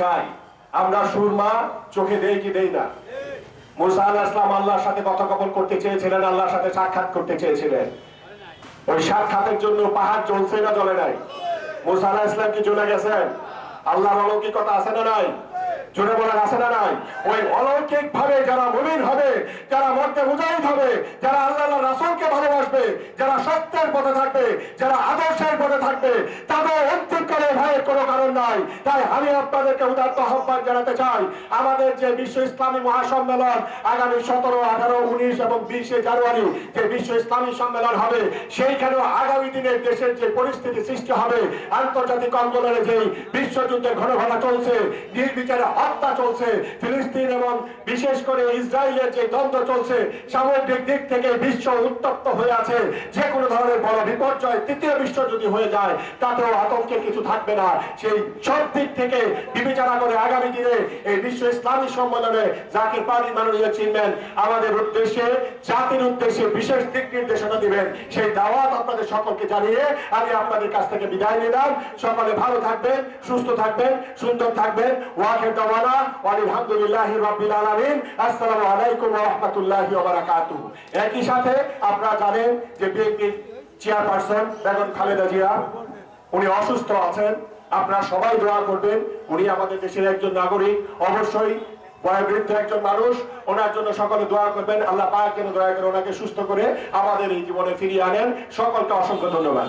চাই, আমরা সুরমা চোখে দেই কি দেই না? মুসা আলাইহিস সালাম আল্লাহর সাথে কথোপকথন করতে চেয়েছিলেন, আল্লাহর সাথে সাক্ষাৎ করতে চেয়েছিলেন। ওই সাক্ষাতের জন্য পাহাড় জ্বলছে না জ্বলে নাই? মুসা আলাইহিস সালাম কি জ্বলে গেছেন? আল্লাহর অলৌকিকতা আছে না নাই? জোরে বলার আছে না নাই? ওই অলৌকিক ভাবে যারা মুমিন হবে, যারা মর্তে মুজাহিদ হবে, যারা আল্লাহর রাসূলকে ভালোবাসবে, যারা সত্যের পথে থাকবে, যারা আদর্শের পথে থাকবে, তাদের অন্তিমকালে ভয়ের কোনো কারণ নাই। তাই আমি আপনাদেরকে উদাত্ত আহ্বান জানাতে চাই, আমাদের যে বিশ্ব ইসলামী মহাসম্মেলন আগামী 17, 18, 19 এবং 20 জানুয়ারি যে বিশ্ব ইসলামী সম্মেলন হবে, সেইখানেও আগামী দিনে দেশের যে পরিস্থিতি সৃষ্টি হবে, আন্তর্জাতিক অঙ্গনে যে বিশ্বযুদ্ধের ঘটনা চলছে, নির্বিচারে হত্যা চলছে, ফিলিস্তিন এবং বিশেষ করে ইসরায়েলের যে দ্বন্দ্ব চলছে, সামগ্রিক দিক থেকে বিশ্ব উত্তপ্ত হয়ে আছে। যে কোনো ধরনের বড় বিপর্যয় তৃতীয় বিশ্ব যদি হয়ে যায়, তাতেও আতঙ্কের কিছু থাকবে না। সেই সব দিক থেকে বিবেচনা করে আগামী দিনে এই বিশ্ব ইসলামী সম্মেলনে জাকির পার্টি মাননীয় চেয়ারম্যান আমাদের উদ্দেশ্যে, জাতির উদ্দেশ্যে বিশেষ দিক নির্দেশনা দিবেন। সেই দাওয়াত আপনাদের সকলকে জানিয়ে আমি আপনাদের কাছ থেকে বিদায় নিলাম। সকলে ভালো থাকবেন, সুস্থ থাকবেন, সুন্দর থাকবেন। ওয়াখির দাওয়ানা আলহামদুলিল্লাহি রাব্বিল আলামিন। আসসালামু আলাইকুম ওয়া রাহমাতুল্লাহি ওয়া বারাকাতুহু। একই সাথে আপনারা জানেন যে বিএনপির চেয়ারপারসন বেগম খালেদা জিয়া উনি অসুস্থ আছেন। আপনারা সবাই দোয়া করবেন। উনি আমাদের দেশের একজন নাগরিক, অবশ্যই বয়োবৃদ্ধ একজন মানুষ। ওনার জন্য সকলে দোয়া করবেন। আল্লাহ পাক যেন দয়া করে ওনাকে সুস্থ করে আমাদের এই জীবনে ফিরিয়ে আনেন। সকলকে অসংখ্য ধন্যবাদ।